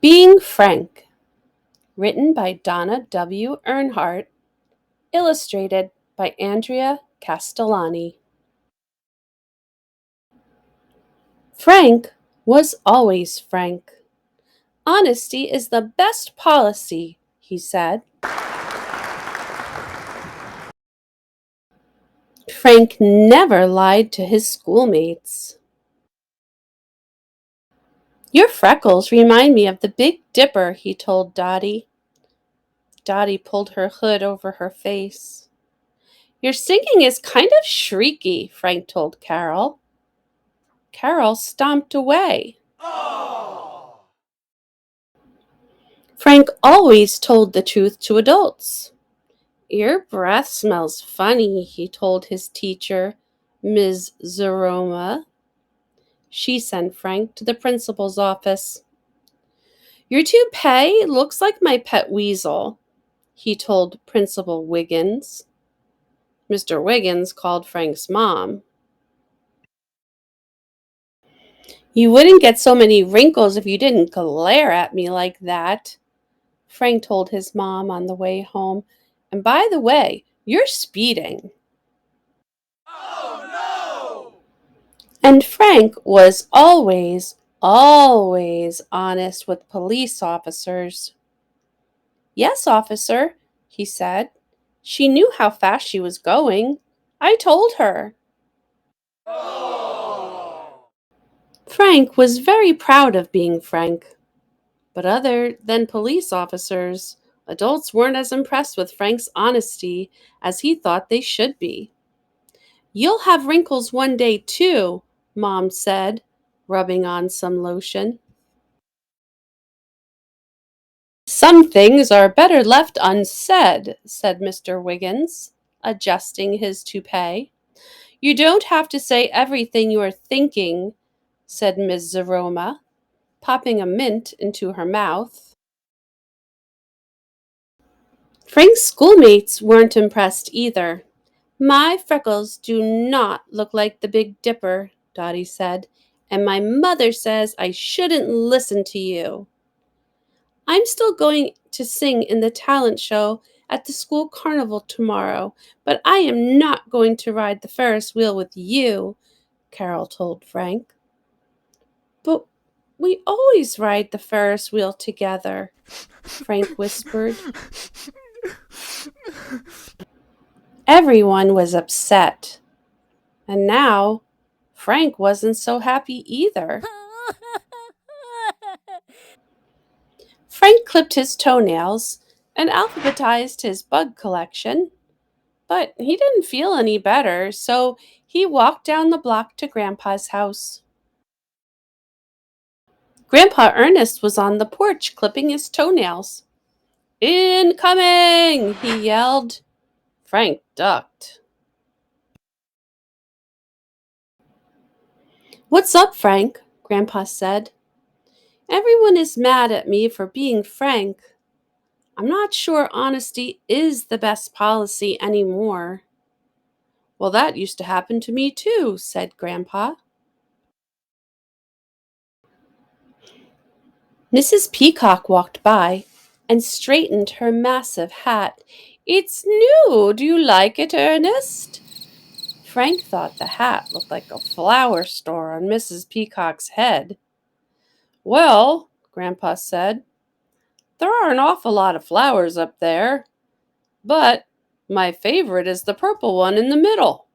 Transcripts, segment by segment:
Being Frank, written by Donna W. Earnhardt, illustrated by Andrea Castellani. Frank was always Frank. Honesty is the best policy, he said. Frank never lied to his schoolmates. Your freckles remind me of the Big Dipper, he told Dottie. Dottie pulled her hood over her face. Your singing is kind of shrieky, Frank told Carol. Carol stomped away. Frank always told the truth to adults. Your breath smells funny, he told his teacher, Ms. Zaroma. She sent Frank to the principal's office. Your toupee looks like my pet weasel, he told Principal Wiggins. Mr. Wiggins called Frank's mom. You wouldn't get so many wrinkles if you didn't glare at me like that, Frank told his mom on the way home. And by the way, you're speeding. Oh no! And Frank was always honest with police officers. Yes, officer, he said. She knew how fast she was going. I told her. Oh! Frank was very proud of being Frank. But other than police officers, adults weren't as impressed with Frank's honesty as he thought they should be. You'll have wrinkles one day, too, Mom said, rubbing on some lotion. Some things are better left unsaid, said Mr. Wiggins, adjusting his toupee. You don't have to say everything you are thinking, said Miss Zaroma, popping a mint into her mouth. Frank's schoolmates weren't impressed either. My freckles do not look like the Big Dipper, Dottie said, and my mother says I shouldn't listen to you. I'm still going to sing in the talent show at the school carnival tomorrow, but I am not going to ride the Ferris wheel with you, Carol told Frank. But we always ride the Ferris wheel together, Frank whispered. Everyone was upset. And now, Frank wasn't so happy either. Frank clipped his toenails and alphabetized his bug collection, but he didn't feel any better, so he walked down the block to Grandpa's house. Grandpa Ernest was on the porch clipping his toenails. Incoming! He yelled. Frank ducked. What's up, Frank? Grandpa said. Everyone is mad at me for being Frank. I'm not sure honesty is the best policy anymore. Well, that used to happen to me too, said Grandpa. Mrs. Peacock walked by and straightened her massive hat. It's new. Do you like it, Ernest? Frank thought the hat looked like a flower store on Mrs. Peacock's head. Well, Grandpa said, there are an awful lot of flowers up there, but my favorite is the purple one in the middle.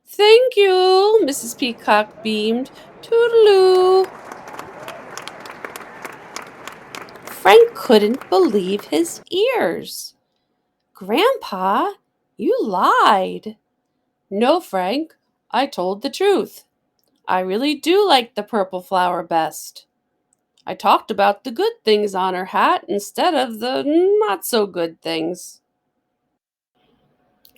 Thank you, Mrs. Peacock beamed. Toodaloo. Frank couldn't believe his ears. Grandpa, you lied. No, Frank, I told the truth. I really do like the purple flower best. I talked about the good things on her hat instead of the not so good things.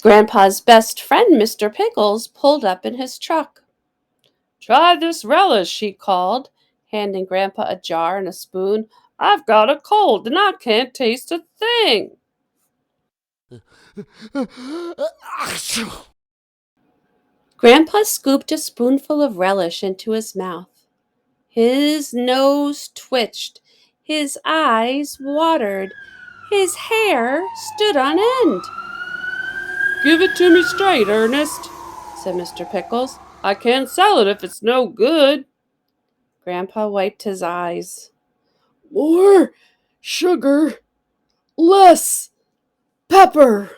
Grandpa's best friend, Mr. Pickles, pulled up in his truck. Try this relish, he called, handing Grandpa a jar and a spoon. I've got a cold and I can't taste a thing. Grandpa scooped a spoonful of relish into his mouth. His nose twitched. His eyes watered. His hair stood on end. "Give it to me straight, Ernest," said Mr. Pickles. "I can't sell it if it's no good." Grandpa wiped his eyes. "More sugar, less pepper."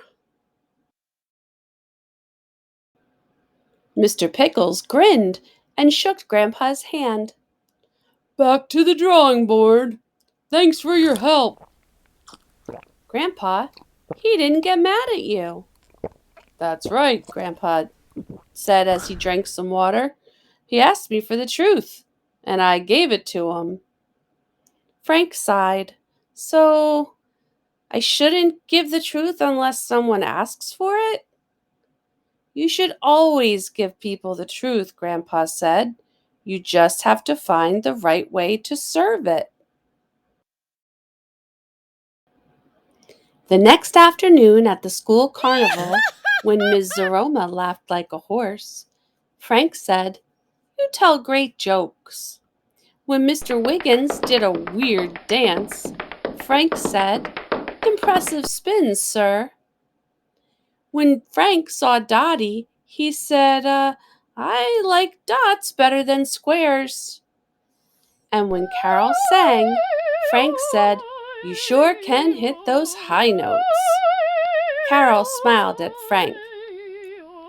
Mr. Pickles grinned and shook Grandpa's hand. "Back to the drawing board. Thanks for your help." "Grandpa, he didn't get mad at you." "That's right," Grandpa said as he drank some water. "He asked me for the truth, and I gave it to him." Frank sighed. "So, I shouldn't give the truth unless someone asks for it?" "You should always give people the truth," Grandpa said. "You just have to find the right way to serve it." The next afternoon at the school carnival, when Ms. Zaroma laughed like a horse, Frank said, "You tell great jokes." When Mr. Wiggins did a weird dance, Frank said, "Impressive spins, sir." When Frank saw Dottie, he said, "I like dots better than squares." And when Carol sang, Frank said, "You sure can hit those high notes." Carol smiled at Frank.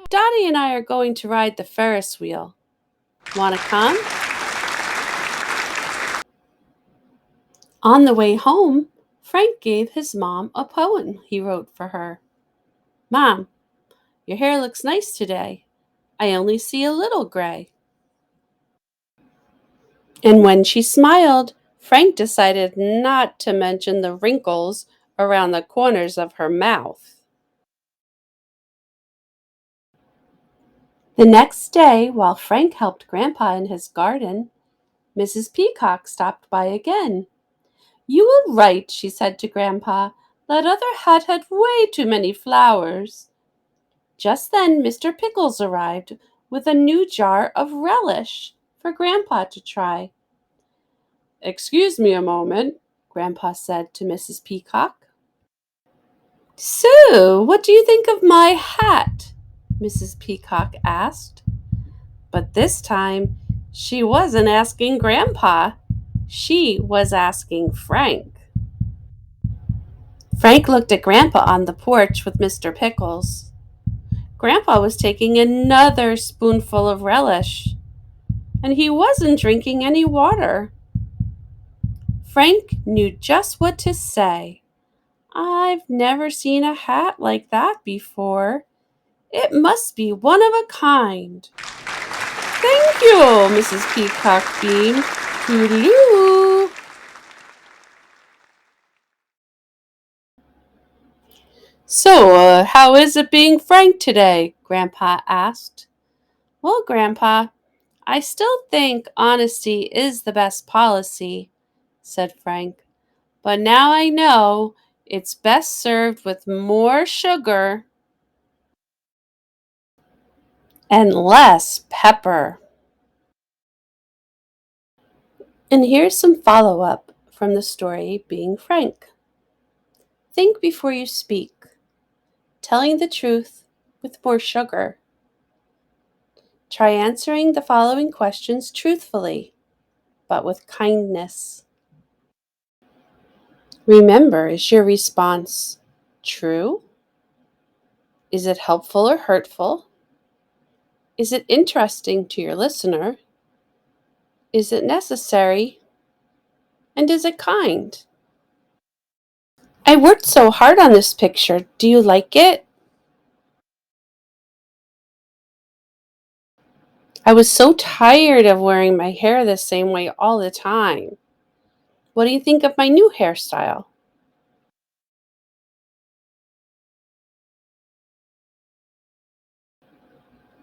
"Dottie and I are going to ride the Ferris wheel. Want to come?" On the way home, Frank gave his mom a poem he wrote for her. "Mom, your hair looks nice today. I only see a little gray." And when she smiled, Frank decided not to mention the wrinkles around the corners of her mouth. The next day, while Frank helped Grandpa in his garden, Mrs. Peacock stopped by again. "You were right," she said to Grandpa. "That other hat had way too many flowers." Just then Mr. Pickles arrived with a new jar of relish for Grandpa to try. "Excuse me a moment," Grandpa said to Mrs. Peacock. "So, what do you think of my hat?" Mrs. Peacock asked. But this time, she wasn't asking Grandpa. She was asking Frank. Frank looked at Grandpa on the porch with Mr. Pickles. Grandpa was taking another spoonful of relish, and he wasn't drinking any water. Frank knew just what to say. "I've never seen a hat like that before. It must be one of a kind." "Thank you," Mrs. Peacock beamed. "Toodaloo." "So, how is it being Frank today?" Grandpa asked. "Well, Grandpa, I still think honesty is the best policy," said Frank. "But now I know it's best served with more sugar and less pepper." And here's some follow up from the story Being Frank. Think before you speak. Telling the truth with more sugar. Try answering the following questions truthfully, but with kindness. Remember, is your response true? Is it helpful or hurtful? Is it interesting to your listener? Is it necessary? And is it kind? I worked so hard on this picture. Do you like it? I was so tired of wearing my hair the same way all the time. What do you think of my new hairstyle?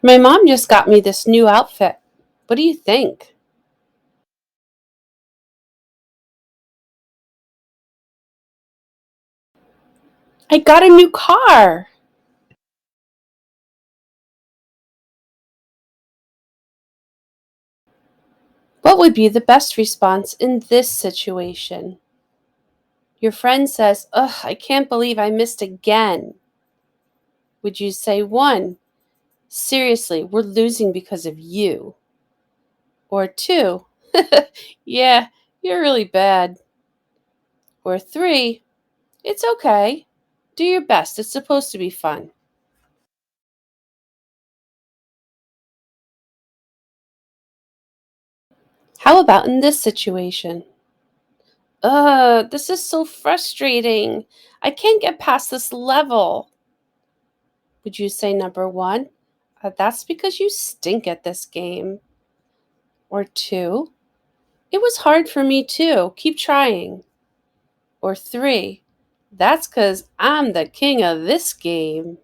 My mom just got me this new outfit. What do you think? I got a new car. What would be the best response in this situation? Your friend says, "Ugh, I can't believe I missed again." Would you say 1, "Seriously, we're losing because of you"? Or 2, "Yeah, you're really bad"? Or 3, "It's okay. Do your best. It's supposed to be fun"? How about in this situation? This is so frustrating. I can't get past this level." Would you say number 1, "That's because you stink at this game"? Or 2, "It was hard for me too. Keep trying"? Or 3, "That's 'cause I'm the king of this game"?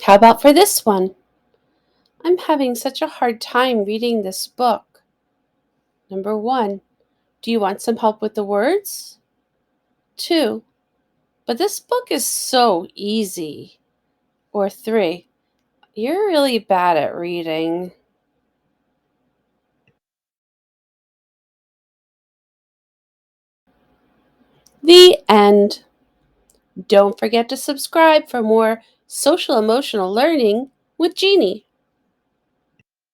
How about for this one? "I'm having such a hard time reading this book." Number 1, "Do you want some help with the words?" 2, "But this book is so easy." Or 3, "You're really bad at reading." The end. Don't forget to subscribe for more social emotional learning with Jeannie.